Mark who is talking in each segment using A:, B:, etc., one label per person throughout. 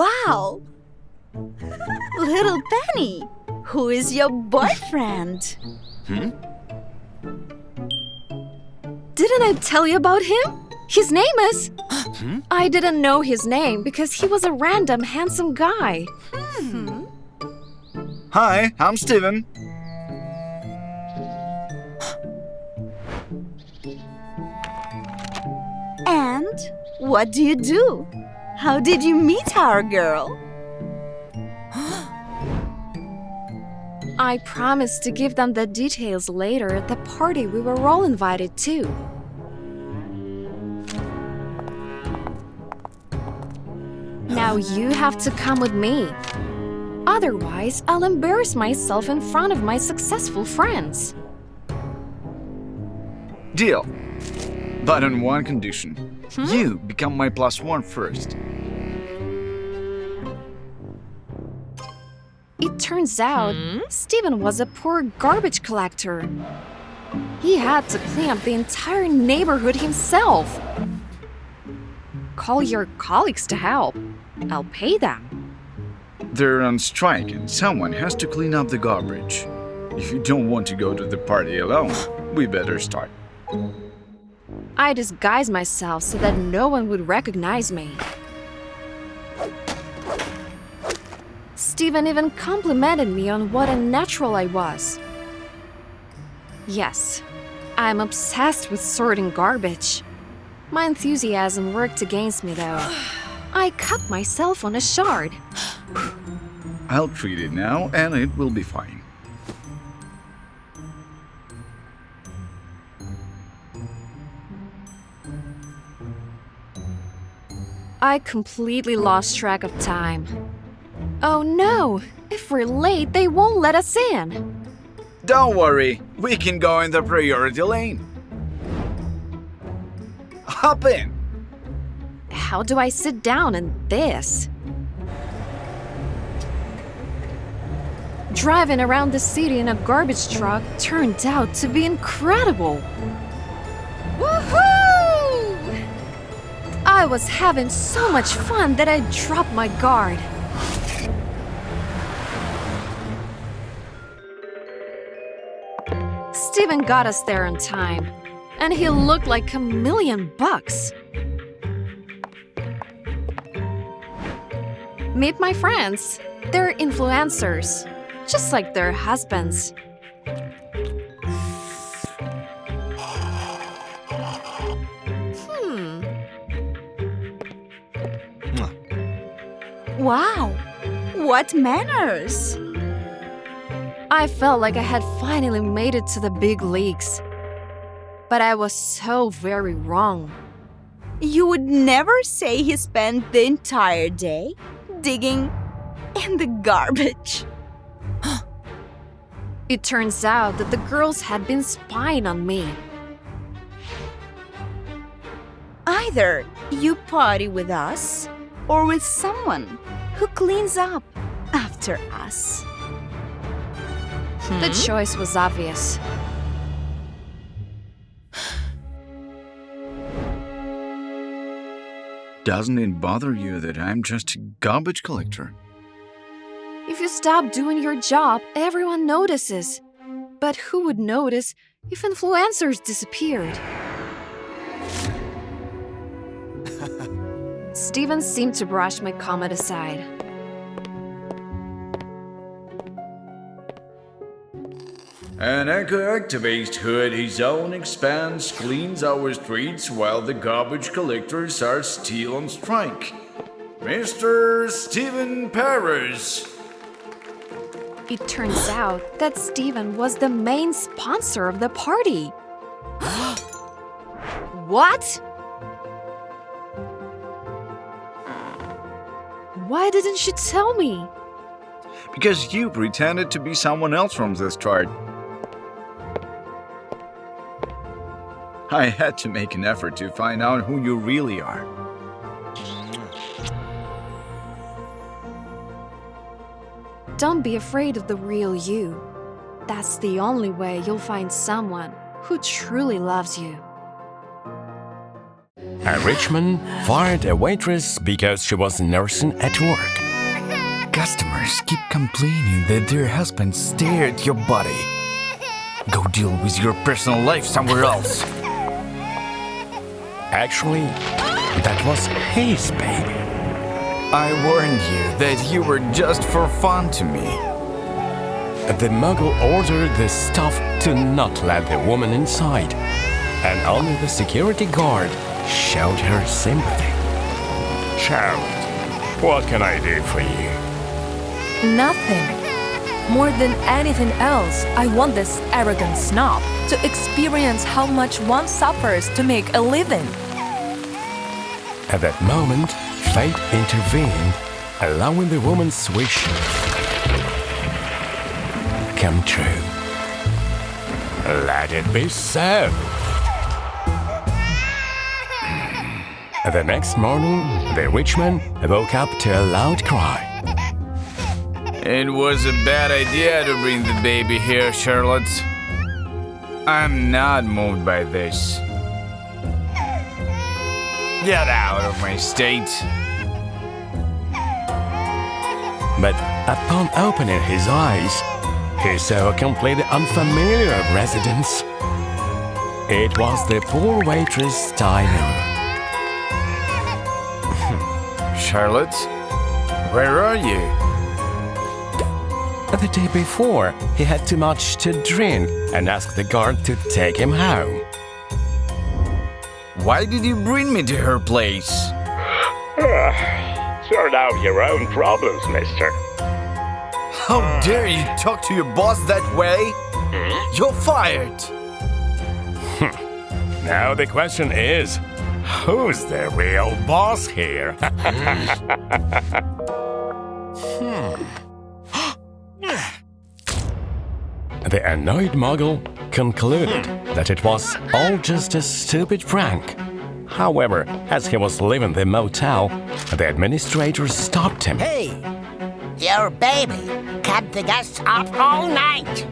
A: Wow! Little Penny, who is your boyfriend?
B: Didn't I tell you about him? His name is... I didn't know his name because he was a random handsome guy.
C: Hi, I'm Steven.
A: And what do you do? How did you meet our girl?
B: I promised to give them the details later at the party we were all invited to. Now you have to come with me. Otherwise, I'll embarrass myself in front of my successful friends.
C: Deal. But on one condition. You become my +1 first.
B: It turns out, Steven was a poor garbage collector. He had to clean up the entire neighborhood himself. Call your colleagues to help. I'll pay them.
C: They're on strike and someone has to clean up the garbage. If you don't want to go to the party alone, we better start.
B: I disguised myself so that no one would recognize me. Steven even complimented me on what a natural I was. Yes, I'm obsessed with sorting garbage. My enthusiasm worked against me though. I cut myself on a shard.
C: I'll treat it now and it will be fine.
B: I completely lost track of time. Oh no! If we're late, they won't let us in!
C: Don't worry, we can go in the priority lane. Hop in!
B: How do I sit down in this? Driving around the city in a garbage truck turned out to be incredible! Woohoo! I was having so much fun that I dropped my guard. Steven got us there on time, and he looked like $1,000,000. Meet my friends. They're influencers, just like their husbands.
A: Wow! What manners!
B: I felt like I had finally made it to the big leagues. But I was so very wrong.
A: You would never say he spent the entire day digging in the garbage.
B: It turns out that the girls had been spying on me.
A: Either you party with us or with someone who cleans up after us.
B: The choice was obvious.
C: Doesn't it bother you that I'm just a garbage collector?
B: If you stop doing your job, everyone notices. But who would notice if influencers disappeared? Steven seemed to brush my comment aside.
D: An eco-activist who at his own expense cleans our streets while the garbage collectors are still on strike. Mr. Steven Paris.
B: It turns out that Steven was the main sponsor of the party. What? Why didn't you tell me?
C: Because you pretended to be someone else from this chart. I had to make an effort to find out who you really are.
B: Don't be afraid of the real you. That's the only way you'll find someone who truly loves you.
E: and Richmond fired a waitress because she was nursing at work.
C: Customers keep complaining that their husbands stare at your body. Go deal with your personal life somewhere else.
E: Actually, that was his baby.
C: I warned you that you were just for fun to me.
E: The muggle ordered the staff to not let the woman inside, and only the security guard showed her sympathy. Charlotte, what can I do for you?
F: Nothing. More than anything else, I want this arrogant snob to experience how much one suffers to make a living.
E: At that moment, fate intervened, allowing the woman's wish come true. Let it be so. The next morning, the Richmond woke up to a loud cry.
C: It was a bad idea to bring the baby here, Charlotte. I'm not moved by this. Get out of my state.
E: But upon opening his eyes, he saw a completely unfamiliar residence. It was the poor waitress dining room.
C: Charlotte, where are you?
E: The day before, he had too much to drink and asked the guard to take him home.
C: Why did you bring me to her place?
E: Sort out your own problems, mister.
C: How dare you talk to your boss that way? You're fired.
E: Now the question is, who's the real boss here? The annoyed muggle concluded that it was all just a stupid prank. However, as he was leaving the motel, the administrator stopped him.
G: Hey, your baby kept the guests up all night.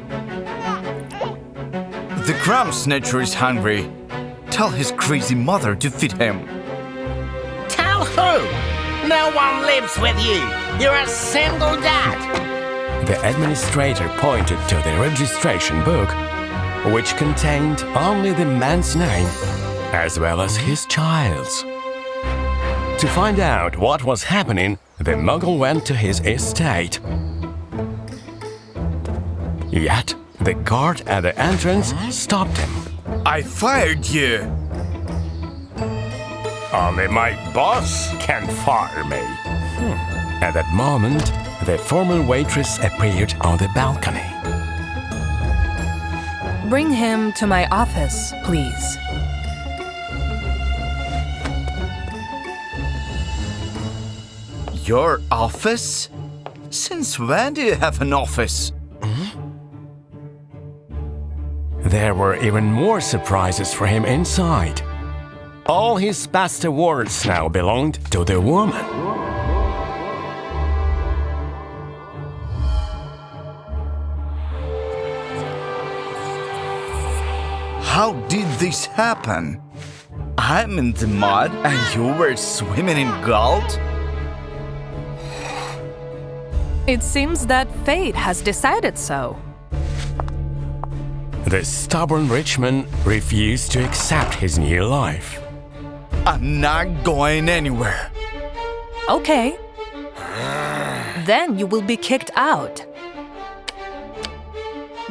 C: The crumb snatcher is hungry. Tell his crazy mother to feed him.
G: Tell who? No one lives with you. You're a single dad.
E: The administrator pointed to the registration book, which contained only the man's name, as well as his child's. To find out what was happening, the muggle went to his estate. Yet, the guard at the entrance stopped him.
C: I fired you.
E: Only my boss can fire me. At that moment, the former waitress appeared on the balcony.
F: Bring him to my office, please.
C: Your office? Since when do you have an office?
E: There were even more surprises for him inside. All his past awards now belonged to the woman.
C: How did this happen? I'm in the mud and you were swimming in gold?
F: It seems that fate has decided so.
E: The stubborn Richmond refused to accept his new life.
C: I'm not going anywhere.
F: Okay. Then you will be kicked out.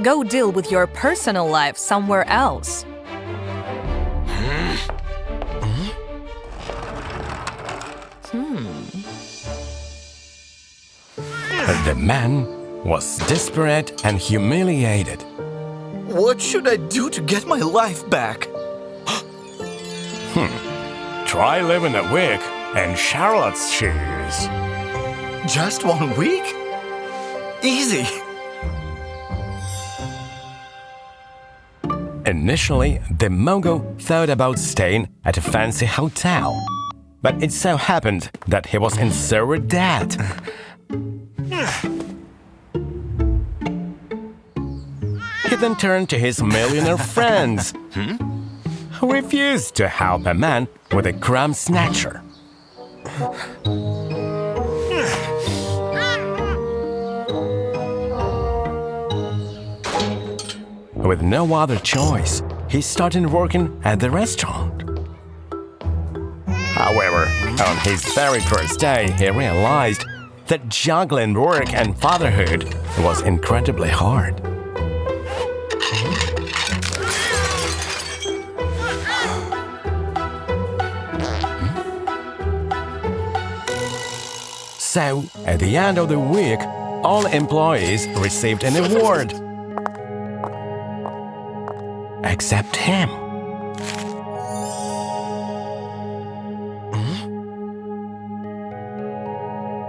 F: Go deal with your personal life somewhere else.
E: The man was desperate and humiliated.
C: What should I do to get my life back?
E: Try living a week in Charlotte's shoes.
C: Just 1 week? Easy.
E: Initially, the Mogo thought about staying at a fancy hotel. But it so happened that he was in severe debt. He then turned to his millionaire friends, who refused to help a man with a crumb snatcher. With no other choice, he started working at the restaurant. However, on his very first day, he realized that juggling work and fatherhood was incredibly hard. So, at the end of the week, all employees received an award. Except him.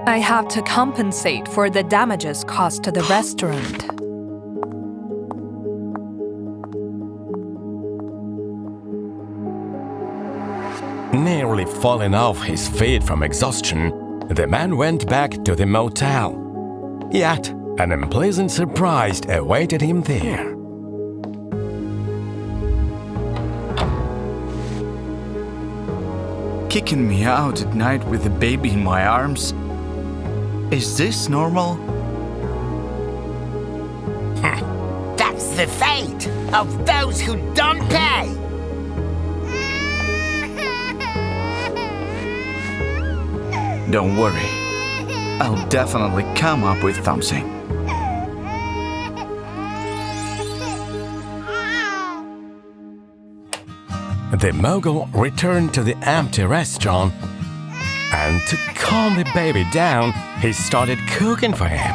F: I have to compensate for the damages caused to the restaurant.
E: Nearly falling off his feet from exhaustion, the man went back to the motel. Yet, an unpleasant surprise awaited him there.
C: Kicking me out at night with a baby in my arms? Is this normal?
G: That's the fate of those who don't pay.
C: Don't worry. I'll definitely come up with something.
E: The mogul returned to the empty restaurant, and to calm the baby down, he started cooking for him.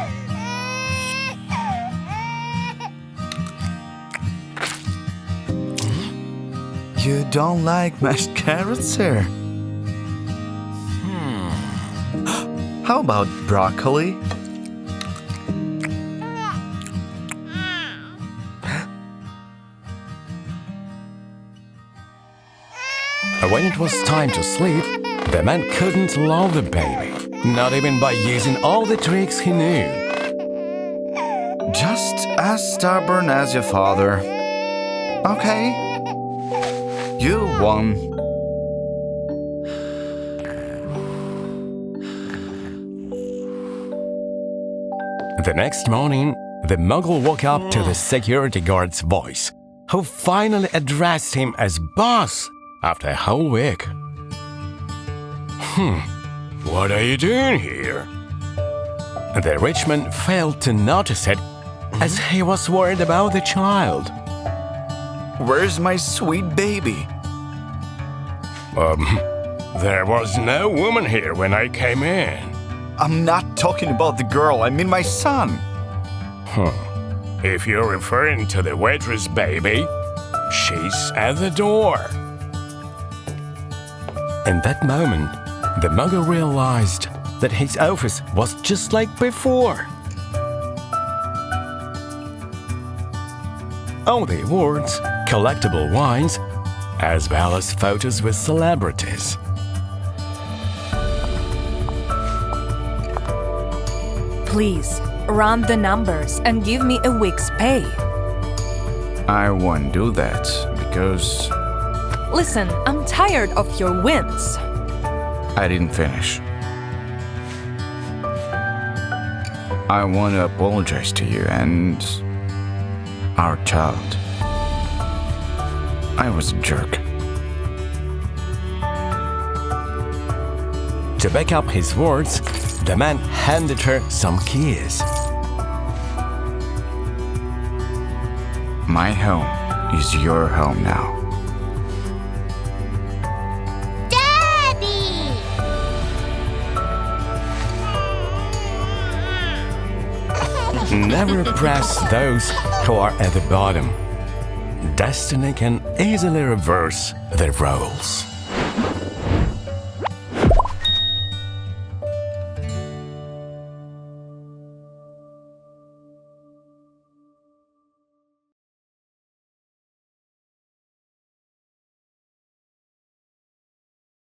C: You don't like mashed carrots, sir? How about broccoli?
E: When it was time to sleep, the man couldn't lull the baby, not even by using all the tricks he knew.
C: Just as stubborn as your father. Okay. You won.
E: The next morning, the mogul woke up to the security guard's voice, who finally addressed him as boss after a whole week. What are you doing here? The rich man failed to notice it, as he was worried about the child.
C: Where's my sweet baby?
E: There was no woman here when I came in.
C: I'm not talking about the girl, I mean my son.
E: If you're referring to the waitress baby, she's at the door. In that moment, the mogul realized that his office was just like before. All the awards, collectible wines, as well as photos with celebrities.
F: Please, run the numbers and give me a week's pay.
C: I won't do that, because
F: Listen, I'm tired of your wins.
C: I didn't finish. I want to apologize to you and our child. I was a jerk.
E: To back up his words, the man handed her some keys.
C: My home is your home now.
E: Never press those who are at the bottom. Destiny can easily reverse their roles.